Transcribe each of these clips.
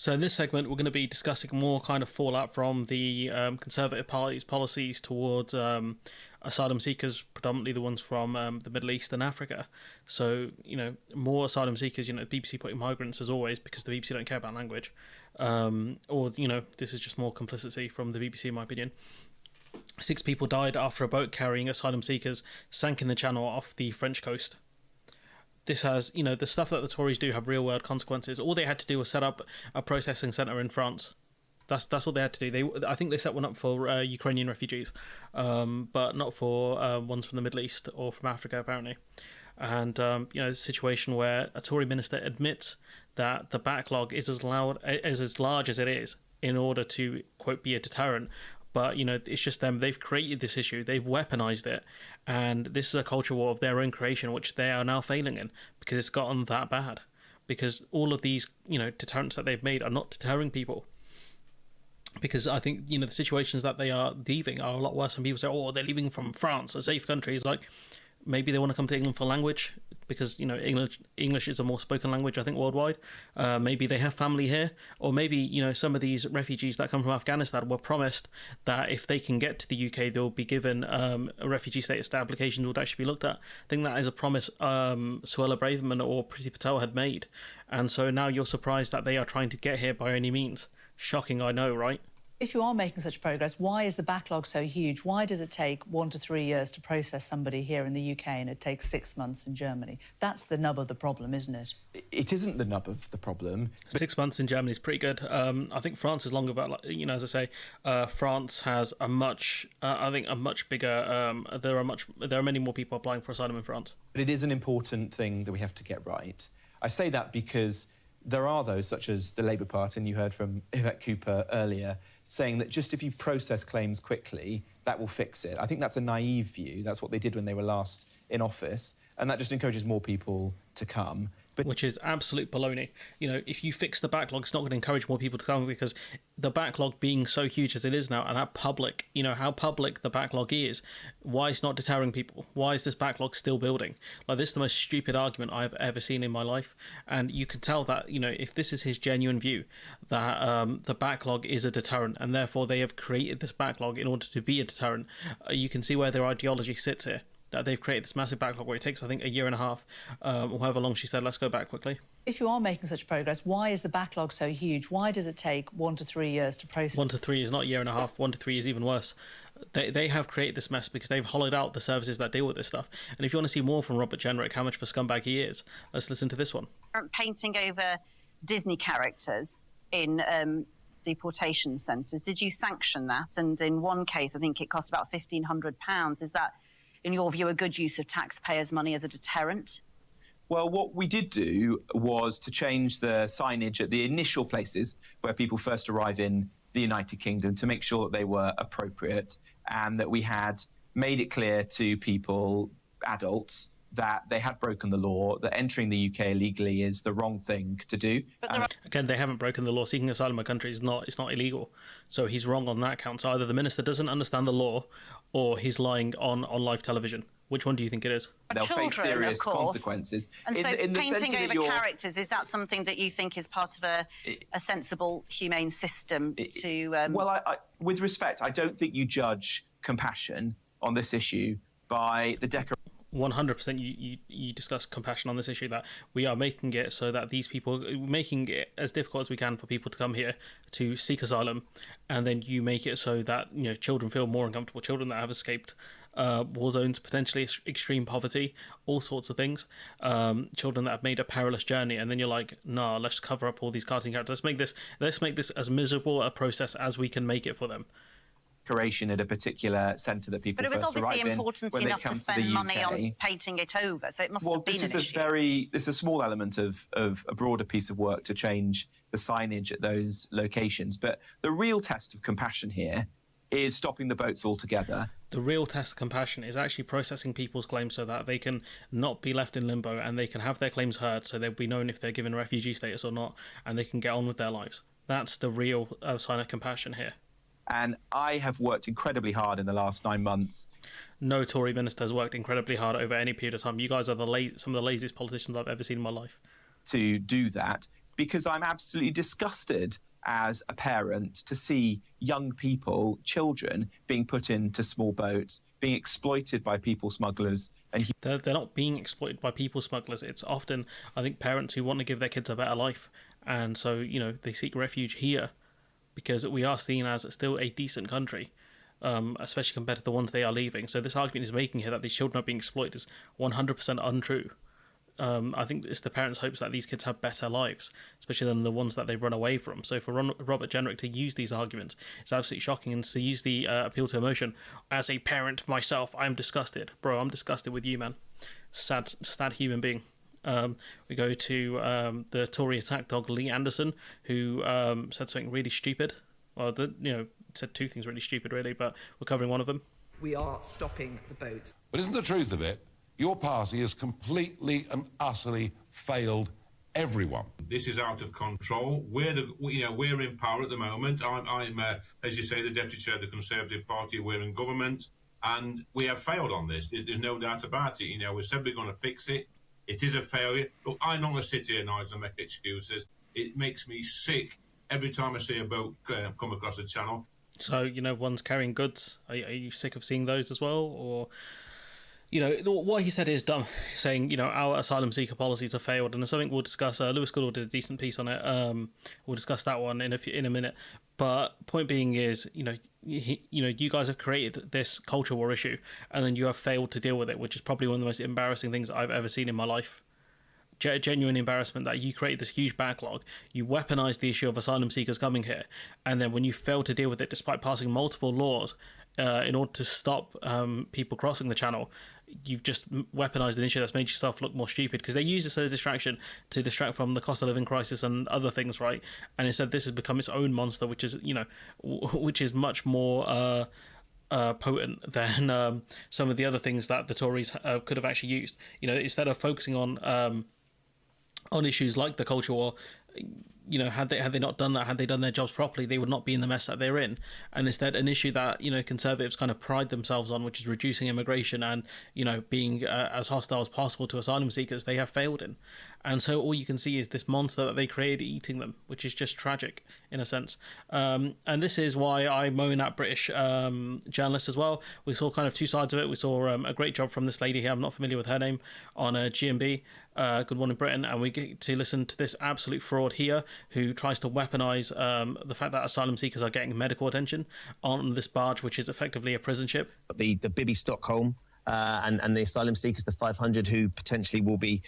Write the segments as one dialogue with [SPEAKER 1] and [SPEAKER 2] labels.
[SPEAKER 1] So in this segment, we're going to be discussing more kind of fallout from the Conservative Party's policies towards asylum seekers, predominantly the ones from the Middle East and Africa. So, more asylum seekers, the BBC putting migrants as always because the BBC don't care about language. This is just more complicity from the BBC in my opinion. 6 people died after a boat carrying asylum seekers sank in the channel off the French coast. This has, the stuff that the Tories do have real world consequences. All they had to do was set up a processing centre in France. That's all they had to do. I think they set one up for Ukrainian refugees, but not for ones from the Middle East or from Africa, apparently. And, a situation where a Tory minister admits that the backlog is as large as it is in order to, quote, be a deterrent. But, it's just them. They've created this issue. They've weaponized it. And this is a culture war of their own creation, which they are now failing in because it's gotten that bad. Because all of these, deterrents that they've made are not deterring people. Because I think, the situations that they are leaving are a lot worse. And people say, oh, they're leaving from France, a safe country. It's like, maybe they want to come to England for language because, English is a more spoken language, I think, worldwide. Maybe they have family here. Or maybe, some of these refugees that come from Afghanistan were promised that if they can get to the UK, they'll be given a refugee status. The application would actually be looked at. I think that is a promise Suella Braverman or Priti Patel had made. And so now you're surprised that they are trying to get here by any means. Shocking, I know, right?
[SPEAKER 2] If you are making such progress, why is the backlog so huge? Why does it take 1 to 3 years to process somebody here in the UK and it takes 6 months in Germany? That's the nub of the problem, isn't it?
[SPEAKER 3] It isn't the nub of the problem.
[SPEAKER 1] 6 months in Germany is pretty good. I think France is longer, but as I say, France has a much bigger. There are many more people applying for asylum in France.
[SPEAKER 3] But it is an important thing that we have to get right. I say that because there are those, such as the Labour Party, and you heard from Yvette Cooper earlier, saying that just if you process claims quickly, that will fix it. I think that's a naive view. That's what they did when they were last in office, and that just encourages more people to come.
[SPEAKER 1] Which is absolute baloney. If you fix the backlog, it's not going to encourage more people to come because the backlog being so huge as it is now and how public the backlog is, why it's not deterring people? Why is this backlog still building? Like, this is the most stupid argument I've ever seen in my life. And you can tell that, if this is his genuine view, that the backlog is a deterrent and therefore they have created this backlog in order to be a deterrent. You can see where their ideology sits here. That they've created this massive backlog where it takes, I think, 1.5 years, or however long she said. Let's go back quickly.
[SPEAKER 2] If you are making such progress, why is the backlog so huge? Why does it take 1 to 3 years to process?
[SPEAKER 1] 1 to 3 is not 1.5 years. 1 to 3 is even worse. They have created this mess because they've hollowed out the services that deal with this stuff. And if you want to see more from Robert Jenrick, how much of a scumbag he is, let's listen to this one.
[SPEAKER 4] Painting over Disney characters in deportation centres, did you sanction that? And in one case, I think it cost about £1,500. Is that, in your view, a good use of taxpayers' money as a deterrent?
[SPEAKER 3] Well, what we did do was to change the signage at the initial places where people first arrive in the United Kingdom to make sure that they were appropriate and that we had made it clear to people, adults, that they had broken the law, that entering the UK illegally is the wrong thing to do.
[SPEAKER 1] Again, they haven't broken the law. Seeking asylum in a country it's not illegal. So he's wrong on that count. So either the minister doesn't understand the law or he's lying on live television. Which one do you think it is?
[SPEAKER 3] They'll face serious consequences.
[SPEAKER 4] And so painting over characters, is that something that you think is part of a sensible, humane system to...
[SPEAKER 3] Well, with respect, I don't think you judge compassion on this issue by the decoration.
[SPEAKER 1] 100% you discuss compassion on this issue, that we are making it so that these people, making it as difficult as we can for people to come here to seek asylum, and then you make it so that children feel more uncomfortable, children that have escaped war zones, potentially extreme poverty, all sorts of things, children that have made a perilous journey, and then you're like, nah, let's cover up all these cartoon characters, let's make this as miserable a process as we can make it for them.
[SPEAKER 3] At a particular centre that people first arrive in.
[SPEAKER 4] But it was obviously important enough to spend money on painting it over, so it must have been an issue.
[SPEAKER 3] This is a small element of a broader piece of work to change the signage at those locations. But the real test of compassion here is stopping the boats altogether.
[SPEAKER 1] The real test of compassion is actually processing people's claims so that they can not be left in limbo and they can have their claims heard, so they'll be known if they're given refugee status or not, and they can get on with their lives. That's the real sign of compassion here.
[SPEAKER 3] And I have worked incredibly hard in the last 9 months.
[SPEAKER 1] No Tory minister has worked incredibly hard over any period of time. You guys are some of the laziest politicians I've ever seen in my life.
[SPEAKER 3] To do that, because I'm absolutely disgusted as a parent to see young people, children, being put into small boats, being exploited by people smugglers. And
[SPEAKER 1] they're not being exploited by people smugglers. It's often, I think, parents who want to give their kids a better life, and so they seek refuge here because we are seen as still a decent country, especially compared to the ones they are leaving. So this argument is making here that these children are being exploited is 100% untrue. I think it's the parents' hopes that these kids have better lives, especially than the ones that they run away from. So for Robert Jenrick to use these arguments, it's absolutely shocking, and to use the appeal to emotion. As a parent myself, I'm disgusted. Bro, I'm disgusted with you, man. Sad human being. We go to the Tory attack dog, Lee Anderson, who said something really stupid. Well, said two things really stupid, really, but we're covering one of them.
[SPEAKER 5] We are stopping the boats.
[SPEAKER 6] But isn't the truth of it, your party has completely and utterly failed everyone.
[SPEAKER 7] This is out of control. We're in power at the moment. I'm as you say, the deputy chair of the Conservative Party. We're in government, and we have failed on this. There's no doubt about it. We said we're going to fix it. It is a failure. Look, I'm not going to sit here, Nigel, and make excuses. It makes me sick every time I see a boat come across the channel.
[SPEAKER 1] So, one's carrying goods. Are you sick of seeing those as well? Or, what he said is dumb, saying, our asylum seeker policies have failed. And there's something we'll discuss. Lewis Goodall did a decent piece on it. We'll discuss that one in a minute. But point being is, you guys have created this culture war issue, and then you have failed to deal with it, which is probably one of the most embarrassing things I've ever seen in my life. Genuine embarrassment that you created this huge backlog, you weaponized the issue of asylum seekers coming here, and then when you fail to deal with it despite passing multiple laws in order to stop people crossing the channel, you've just weaponized an issue that's made yourself look more stupid, because they use this as a distraction to distract from the cost of living crisis and other things, right? And instead this has become its own monster, which is much more potent than some of the other things that the Tories could have actually used. Instead of focusing on issues like the culture war, had they not done that, had they done their jobs properly, they would not be in the mess that they're in. And instead, an issue that Conservatives kind of pride themselves on, which is reducing immigration and being as hostile as possible to asylum seekers, they have failed in. And so all you can see is this monster that they created eating them, which is just tragic in a sense. And this is why I moan at British journalists as well. We saw kind of two sides of it. We saw a great job from this lady here, I'm not familiar with her name, on GMB, Good Morning Britain, and we get to listen to this absolute fraud here who tries to weaponize the fact that asylum seekers are getting medical attention on this barge, which is effectively a prison ship.
[SPEAKER 8] The Bibby Stockholm and the asylum seekers, the 500 who potentially will be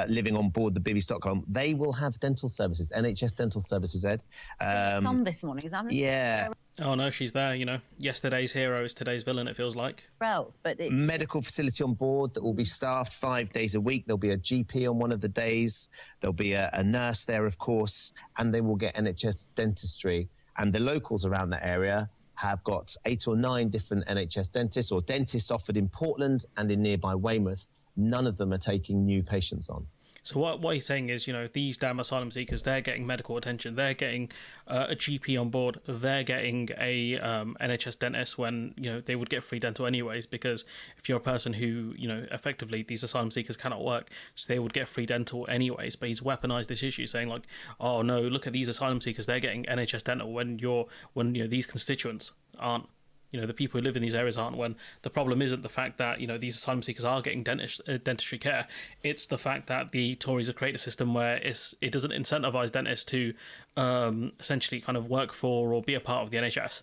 [SPEAKER 8] living on board the Bibby Stockholm, they will have dental services, NHS dental services, Ed.
[SPEAKER 4] Some this morning, is that?
[SPEAKER 8] Yeah.
[SPEAKER 1] Oh no, she's there. Yesterday's hero is today's villain, it feels like.
[SPEAKER 4] Else, but
[SPEAKER 8] medical facility on board that will be staffed 5 days a week. There'll be a GP on one of the days. There'll be a nurse there, of course, and they will get NHS dentistry. And the locals around that area have got 8 or 9 different NHS dentists or dentists offered in Portland and in nearby Weymouth. None of them are taking new patients on.
[SPEAKER 1] So what he's saying is, these damn asylum seekers, they're getting medical attention, they're getting a GP on board, they're getting a NHS dentist when, they would get free dental anyways, because if you're a person who, effectively these asylum seekers cannot work, so they would get free dental anyways. But he's weaponized this issue, saying like, oh no, look at these asylum seekers, they're getting NHS dental when these constituents aren't. The people who live in these areas aren't, when the problem isn't the fact that, these asylum seekers are getting dentistry care. It's the fact that the Tories have created a system where it doesn't incentivize dentists to essentially kind of work for or be a part of the NHS.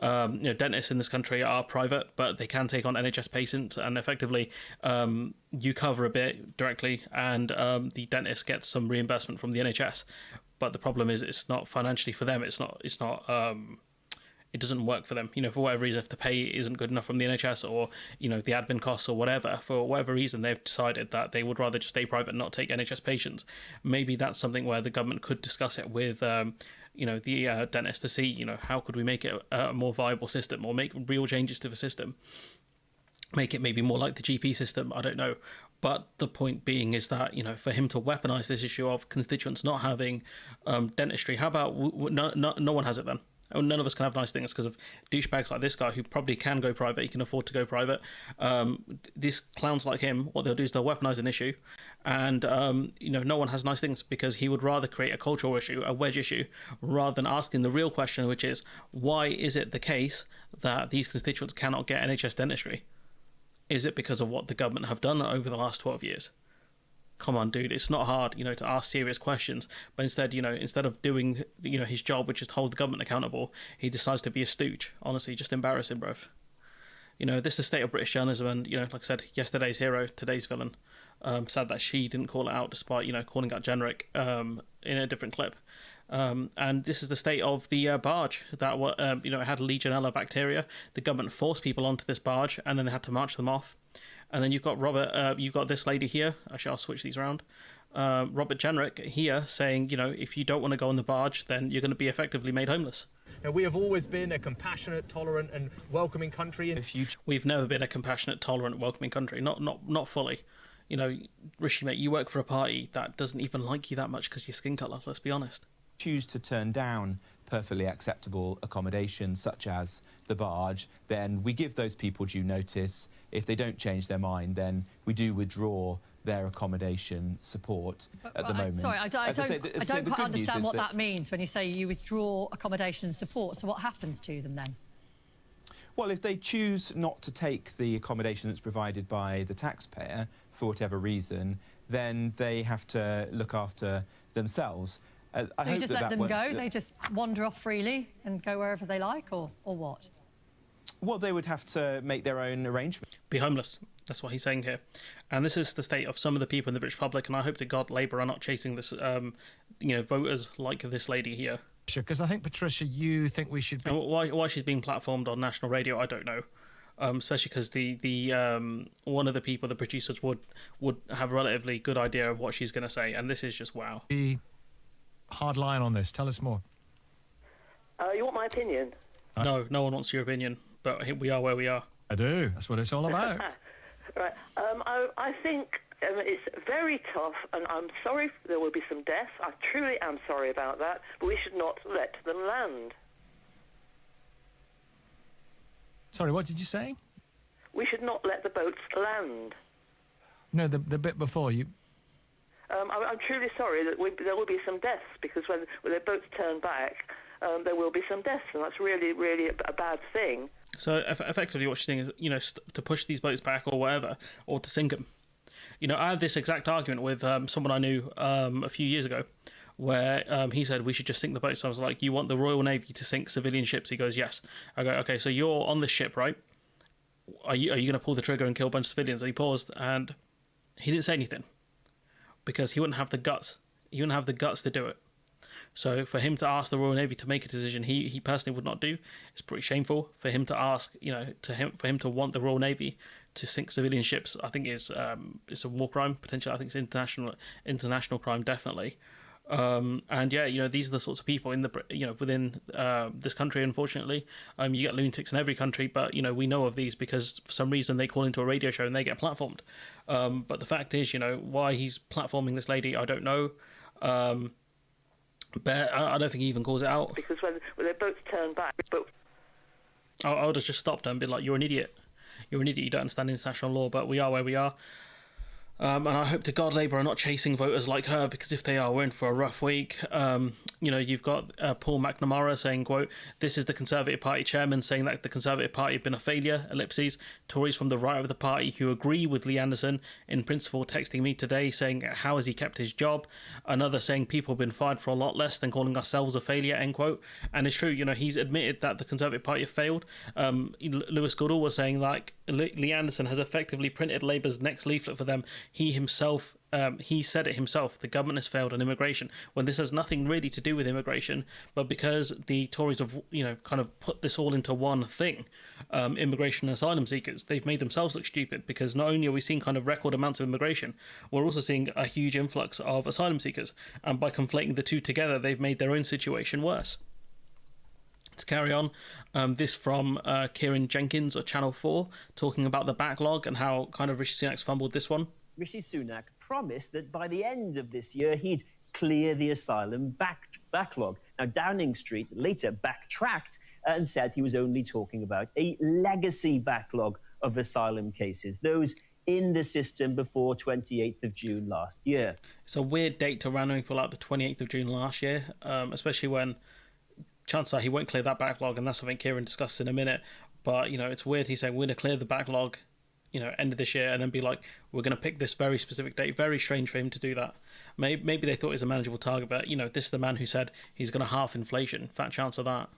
[SPEAKER 1] Dentists in this country are private, but they can take on NHS patients, and effectively you cover a bit directly, and the dentist gets some reimbursement from the NHS. But the problem is it's not financially for them. It's not it doesn't work for them, for whatever reason. If the pay isn't good enough from the NHS, or the admin costs or whatever, for whatever reason they've decided that they would rather just stay private and not take NHS patients. Maybe that's something where the government could discuss it with the dentist to see how could we make it a more viable system, or make real changes to the system, make it maybe more like the GP system. I don't know. But the point being is that, for him to weaponize this issue of constituents not having dentistry, how about no one has it then? none of us can have nice things because of douchebags like this guy who probably can go private. He can afford to go private. These clowns like him, what they'll do is they'll weaponize an issue, and no one has nice things because he would rather create a cultural issue, a wedge issue, rather than asking the real question, which is why is it the case that these constituents cannot get NHS dentistry? Is it because of what the government have done over the last 12 years? Come on, dude, it's not hard, to ask serious questions. But instead, instead of doing, his job, which is to hold the government accountable, he decides to be a stooge. Honestly, just embarrassing, bruv. This is the state of British journalism, and, like I said, yesterday's hero, today's villain. Sad that she didn't call it out, despite, calling out generic in a different clip. And this is the state of the barge that, it had Legionella bacteria. The government forced people onto this barge, and then they had to march them off. And then you've got you've got this lady here. Actually, I'll switch these around. Robert Jenrick here saying, if you don't want to go on the barge, then you're going to be effectively made homeless.
[SPEAKER 9] Now, we have always been a compassionate, tolerant and welcoming country.
[SPEAKER 1] We've never been a compassionate, tolerant, welcoming country. Not fully. Rishi, mate, you work for a party that doesn't even like you that much because your skin colour, let's be honest.
[SPEAKER 3] Choose to turn down perfectly acceptable accommodation such as the barge, then we give those people due notice. If they don't change their mind, then we do withdraw their accommodation support at the moment.
[SPEAKER 10] Sorry, I don't quite understand what that means when you say you withdraw accommodation support. So what happens to them then?
[SPEAKER 3] Well, if they choose not to take the accommodation that's provided by the taxpayer for whatever reason, then they have to look after themselves.
[SPEAKER 10] So you just let them go? They just wander off freely and go wherever they like, or what?
[SPEAKER 3] Well, they would have to make their own arrangements.
[SPEAKER 1] Be homeless. That's what he's saying here. And this is the state of some of the people in the British public, and I hope to God Labour are not chasing this, voters like this lady here.
[SPEAKER 11] Because I think, Patricia, you think we should be...
[SPEAKER 1] And why she's being platformed on national radio, I don't know. Especially because the one of the people, the producers, would have a relatively good idea of what she's going to say, and this is just wow.
[SPEAKER 11] Hard line on this. Tell us more.
[SPEAKER 12] You want my opinion?
[SPEAKER 1] No one wants your opinion, but we are where we are.
[SPEAKER 11] I do. That's what it's all about.
[SPEAKER 12] Right. I think it's very tough, and I'm sorry there will be some deaths. I truly am sorry about that, but we should not let them land.
[SPEAKER 11] Sorry, what did you say?
[SPEAKER 12] We should not let the boats land.
[SPEAKER 11] No, the bit before you...
[SPEAKER 12] I'm truly sorry that there will be some deaths, because when the boats turn back, there will be some deaths, and that's really, really a bad thing.
[SPEAKER 1] So effectively what she's saying is, to push these boats back or whatever, or to sink them. I had this exact argument with someone I knew a few years ago, where he said we should just sink the boats. So I was like, you want the Royal Navy to sink civilian ships? He goes, yes. I go, okay, so you're on this ship, right? Are you going to pull the trigger and kill a bunch of civilians? And he paused, and he didn't say anything, because he wouldn't have the guts. He wouldn't have the guts to do it. So for him to ask the Royal Navy to make a decision he personally would not do, it's pretty shameful. For him to ask, for him to want the Royal Navy to sink civilian ships, I think it's a war crime potentially. I think it's international crime definitely. And yeah, these are the sorts of people in the within this country. Unfortunately, you get lunatics in every country, but we know of these because for some reason they call into a radio show and they get platformed. But the fact is, why he's platforming this lady, I don't know. But I don't think he even calls it out.
[SPEAKER 12] Because when their boats turn back...
[SPEAKER 1] I would have just stopped her and been like, you're an idiot. You're an idiot, you don't understand international law, but we are where we are. And I hope to God Labour are not chasing voters like her, because if they are, we're in for a rough week. You've got Paul McNamara saying, quote, this is the Conservative Party chairman saying that the Conservative Party have been a failure, ellipses. Tories from the right of the party who agree with Lee Anderson in principle texting me today saying, how has he kept his job? Another saying people have been fired for a lot less than calling ourselves a failure, end quote. And it's true, he's admitted that the Conservative Party have failed. Lewis Goodall was saying, like, Lee Anderson has effectively printed Labour's next leaflet for them. He himself, he said it himself, the government has failed on immigration, when this has nothing really to do with immigration, but because the Tories have, kind of put this all into one thing, immigration and asylum seekers, they've made themselves look stupid, because not only are we seeing kind of record amounts of immigration, we're also seeing a huge influx of asylum seekers, and by conflating the two together, they've made their own situation worse. To carry on, this from Kieran Jenkins of Channel 4, talking about the backlog and how kind of Rishi Sunak's fumbled this one.
[SPEAKER 13] Rishi Sunak promised that by the end of this year he'd clear the asylum backlog. Now, Downing Street later backtracked and said he was only talking about a legacy backlog of asylum cases, those in the system before 28th of June last year.
[SPEAKER 1] It's a weird date to randomly pull out the 28th of June last year, especially when chances are he won't clear that backlog, and that's something Kieran discussed in a minute. But, you know, it's weird he's saying we're going to clear the backlog, you know, end of this year, and then be like, we're going to pick this very specific date. Very strange for him to do that. Maybe they thought it was a manageable target, but, you know, this is the man who said he's going to halve inflation. Fat chance of that.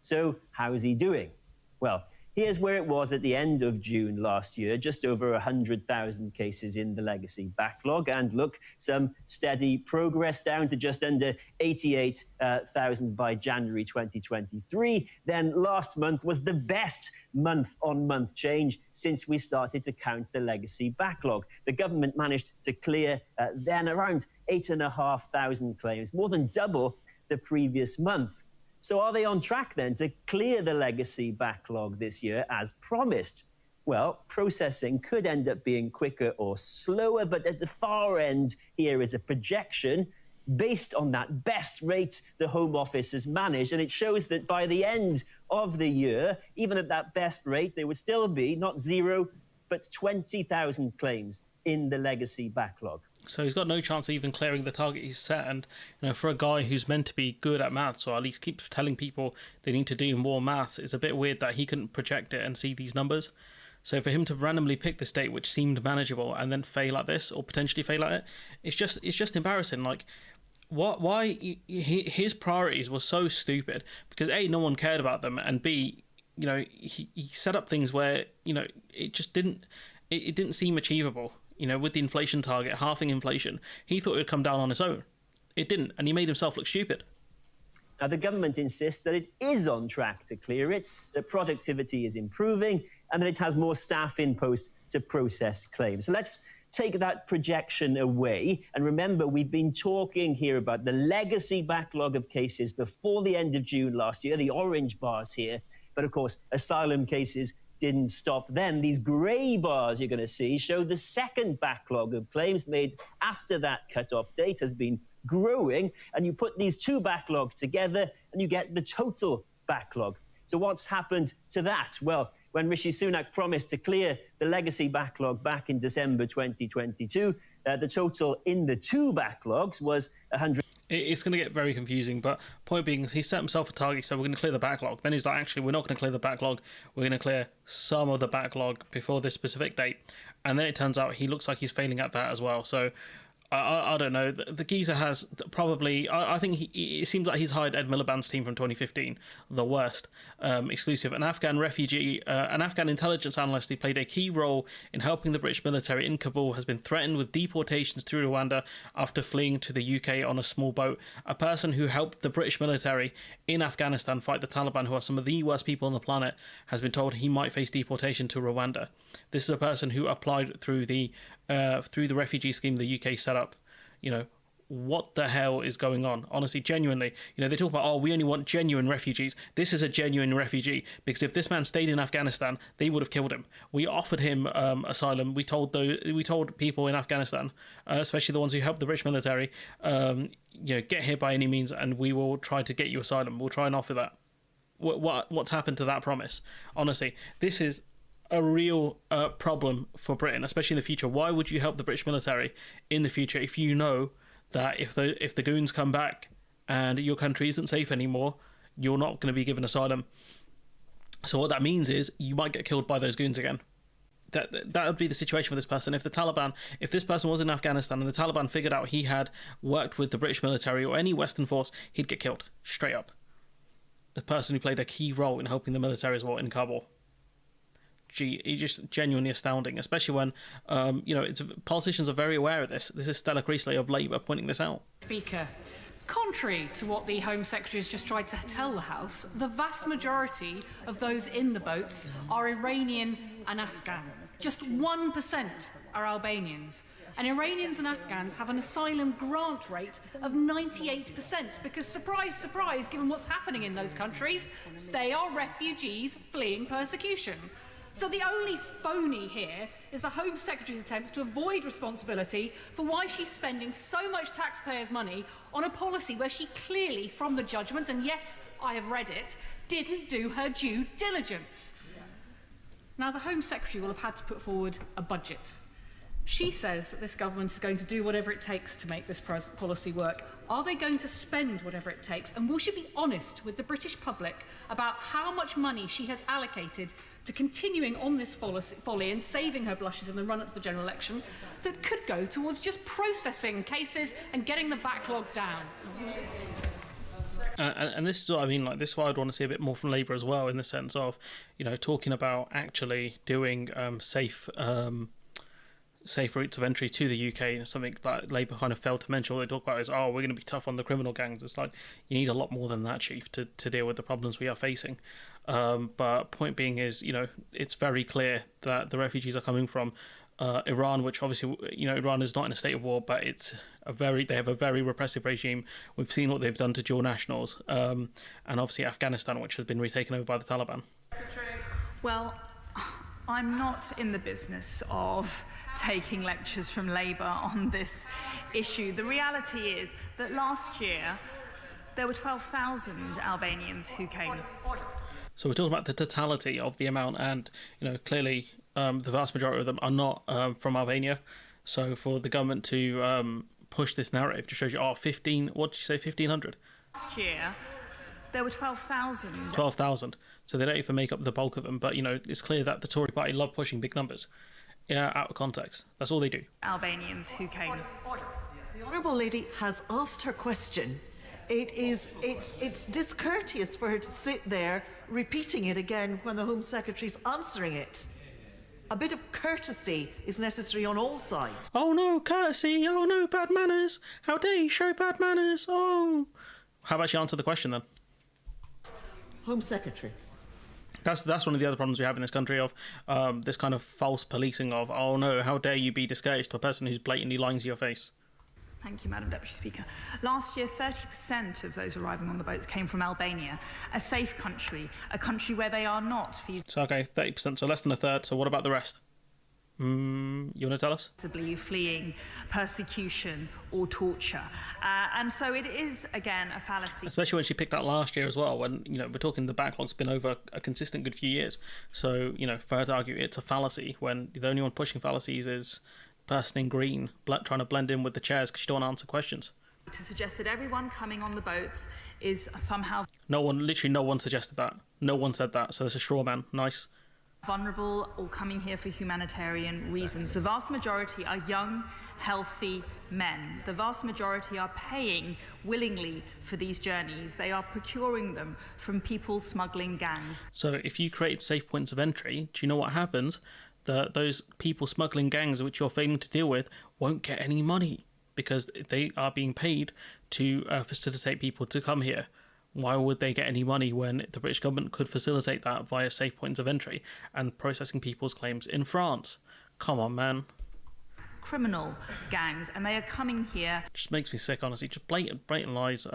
[SPEAKER 13] So how is he doing? Well, here's where it was at the end of June last year, just over 100,000 cases in the legacy backlog. And look, some steady progress down to just under 88,000 by January 2023. Then last month was the best month-on-month change since we started to count the legacy backlog. The government managed to clear then around 8,500 claims, more than double the previous month. So are they on track then to clear the legacy backlog this year as promised? Well, processing could end up being quicker or slower, but at the far end here is a projection based on that best rate the Home Office has managed, and it shows that by the end of the year, even at that best rate, there would still be not 0, but 20,000 claims in the legacy backlog.
[SPEAKER 1] So he's got no chance of even clearing the target he's set. And, you know, for a guy who's meant to be good at maths, or at least keeps telling people they need to do more maths, it's a bit weird that he couldn't project it and see these numbers. So for him to randomly pick this date, which seemed manageable, and then fail at this, or potentially fail at it, it's just embarrassing. Like, why his priorities were so stupid? Because A, no one cared about them, and B, you know, he set up things where, you know, it just didn't seem achievable. You know, with the inflation target, halving inflation, he thought it would come down on its own. It didn't, and he made himself look stupid.
[SPEAKER 13] Now, the government insists that it is on track to clear it, that productivity is improving, and that it has more staff in post to process claims. So let's take that projection away. And remember, we've been talking here about the legacy backlog of cases before the end of June last year, the orange bars here. But of course, asylum cases didn't stop then. These grey bars you're going to see show the second backlog of claims made after that cutoff date has been growing, and you put these two backlogs together and you get the total backlog. So what's happened to that? Well, when Rishi Sunak promised to clear the legacy backlog back in December 2022, the total in the two backlogs was 100.
[SPEAKER 1] It's going to get very confusing, but point being, he set himself a target, so we're going to clear the backlog. Then he's like, actually, we're not going to clear the backlog. We're going to clear some of the backlog before this specific date. And then it turns out he looks like he's failing at that as well. So I don't know. The geezer has probably... I think it seems like he's hired Ed Miliband's team from 2015, the worst, exclusive. An Afghan refugee, an Afghan intelligence analyst who played a key role in helping the British military in Kabul has been threatened with deportations through Rwanda after fleeing to the UK on a small boat. A person who helped the British military in Afghanistan fight the Taliban, who are some of the worst people on the planet, has been told he might face deportation to Rwanda. This is a person who applied through the refugee scheme the UK set up. You know, what the hell is going on? Honestly, genuinely, you know, they talk about, oh, we only want genuine refugees. This is a genuine refugee, because if this man stayed in Afghanistan, they would have killed him. We offered him asylum. We told people in Afghanistan, especially the ones who helped the British military, you know, get here by any means, and we will try to get you asylum. We'll try and offer that. What's happened to that promise? Honestly, this is a real problem for Britain, especially in the future. Why would you help the British military in the future if you know that if the goons come back and your country isn't safe anymore, you're not going to be given asylum? So what that means is you might get killed by those goons again. That would be the situation for this person. If this person was in Afghanistan and the Taliban figured out he had worked with the British military or any Western force, he'd get killed straight up. The person who played a key role in helping the military as well in Kabul. It's just genuinely astounding, especially when, you know, politicians are very aware of this. This is Stella Creasley of Labour pointing this out.
[SPEAKER 14] Speaker, contrary to what the Home Secretary has just tried to tell the House, the vast majority of those in the boats are Iranian and Afghan. Just 1% are Albanians. And Iranians and Afghans have an asylum grant rate of 98% because, surprise, surprise, given what's happening in those countries, they are refugees fleeing persecution. So the only phony here is the Home Secretary's attempts to avoid responsibility for why she's spending so much taxpayers' money on a policy where she clearly, from the judgment, and yes, I have read it, didn't do her due diligence. Now, the Home Secretary will have had to put forward a budget. She says that this government is going to do whatever it takes to make this policy work. Are they going to spend whatever it takes? And will she be honest with the British public about how much money she has allocated to continuing on this folly and saving her blushes in the run-up to the general election that could go towards just processing cases and getting the backlog down?
[SPEAKER 1] And this is what I mean, like, this is what I'd want to see a bit more from Labour as well, in the sense of, you know, talking about actually doing safe routes of entry to the UK, something that Labour kind of failed to mention. All they talk about is, oh, we're going to be tough on the criminal gangs. It's like, you need a lot more than that, Chief, to deal with the problems we are facing. But point being is, you know, it's very clear that the refugees are coming from Iran, which obviously, you know, Iran is not in a state of war, but they have a very repressive regime. We've seen what they've done to dual nationals, and obviously Afghanistan, which has been retaken over by the Taliban.
[SPEAKER 15] Well, I'm not in the business of taking lectures from Labour on this issue. The reality is that last year there were 12,000 Albanians who came.
[SPEAKER 1] So we're talking about the totality of the amount, and, you know, clearly the vast majority of them are not from Albania. So for the government to push this narrative just shows you, 15, what did you say, 1,500?
[SPEAKER 15] Last year there were 12,000.
[SPEAKER 1] 12,000. So they don't even make up the bulk of them. But, you know, it's clear that the Tory party love pushing big numbers out of context. That's all they do.
[SPEAKER 15] Albanians who came.
[SPEAKER 5] The Honourable Lady has asked her question. It's discourteous for her to sit there repeating it again when the Home Secretary's answering it. A bit of courtesy is necessary on all sides.
[SPEAKER 1] Oh no, courtesy. Oh no, bad manners. How dare you show bad manners. Oh. How about you answer the question then?
[SPEAKER 5] Home Secretary.
[SPEAKER 1] That's one of the other problems we have in this country, of this kind of false policing of, oh no, how dare you be discourteous to a person who's blatantly lying to your face.
[SPEAKER 15] Thank you, Madam Deputy Speaker. Last year, 30% of those arriving on the boats came from Albania, a safe country, a country where they are not feasible.
[SPEAKER 1] So, okay, 30%, so less than a third. So what about the rest? You want to tell us?
[SPEAKER 15] Fleeing persecution or torture. And so it is, again, a fallacy.
[SPEAKER 1] Especially when she picked that last year as well, when, you know, we're talking the backlog's been over a consistent good few years. So, you know, for her to argue it's a fallacy when the only one pushing fallacies is the person in green trying to blend in with the chairs because she don't want to answer questions.
[SPEAKER 15] To suggest that everyone coming on the boats is somehow...
[SPEAKER 1] Literally no one suggested that. No one said that, so it's a straw man. Nice.
[SPEAKER 15] Vulnerable or coming here for humanitarian reasons. The vast majority are young, healthy men. The vast majority are paying willingly for these journeys. They are procuring them from people smuggling gangs.
[SPEAKER 1] So if you create safe points of entry, do you know what happens? Those people smuggling gangs, which you're failing to deal with, won't get any money because they are being paid to facilitate people to come here. Why would they get any money when the British government could facilitate that via safe points of entry and processing people's claims in France? Come on, man.
[SPEAKER 15] Criminal gangs, and they are coming here.
[SPEAKER 1] Just makes me sick, honestly. Just blatant lies.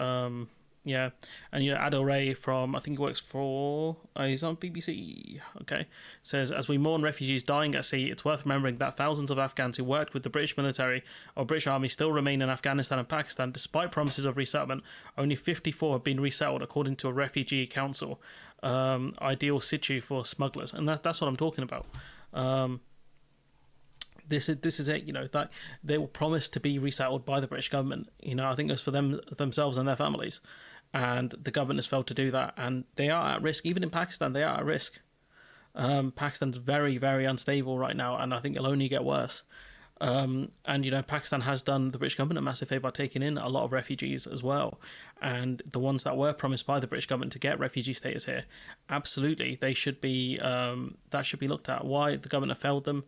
[SPEAKER 1] Yeah. And, you know, Adil Ray from, I think he works for, he's on BBC, okay, says, as we mourn refugees dying at sea, it's worth remembering that thousands of Afghans who worked with the British military or British Army still remain in Afghanistan and Pakistan despite promises of resettlement. Only 54 have been resettled according to a refugee council, ideal situ for smugglers. And that's what I'm talking about. This is it, you know, that they were promised to be resettled by the British government. You know, I think it's for themselves and their families. And the government has failed to do that. And they are at risk. Even in Pakistan, they are at risk. Pakistan's very, very unstable right now. And I think it'll only get worse. And, you know, Pakistan has done the British government a massive favour by taking in a lot of refugees as well. And the ones that were promised by the British government to get refugee status here, absolutely, they should be, that should be looked at. Why the government have failed them?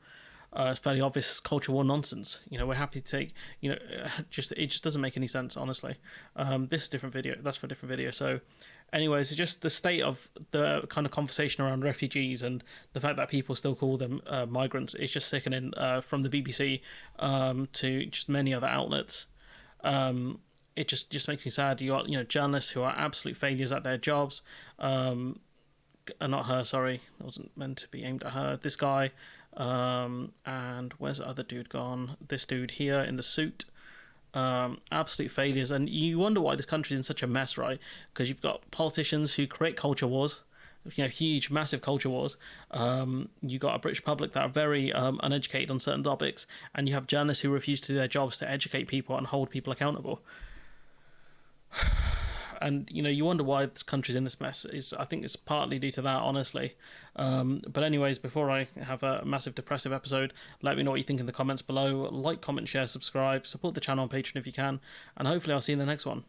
[SPEAKER 1] It's fairly obvious culture war nonsense. You know, we're happy to take, you know, it just doesn't make any sense, honestly. This is a different video. That's for a different video. So anyways, it's just the state of the kind of conversation around refugees and the fact that people still call them migrants is just sickening, from the BBC to just many other outlets. It just makes me sad. You got, you know, journalists who are absolute failures at their jobs, not her, sorry, it wasn't meant to be aimed at her. This guy, and where's the other dude gone? This dude here in the suit. Absolute failures, and you wonder why this country's in such a mess, right? Because you've got politicians who create culture wars, huge, massive culture wars. You got a British public that are very uneducated on certain topics, and you have journalists who refuse to do their jobs to educate people and hold people accountable. And you wonder why this country's in this mess. I think it's partly due to that, honestly. But anyways, before I have a massive depressive episode, let me know what you think in the comments below. Like, comment, share, subscribe, support the channel on Patreon if you can, and hopefully I'll see you in the next one.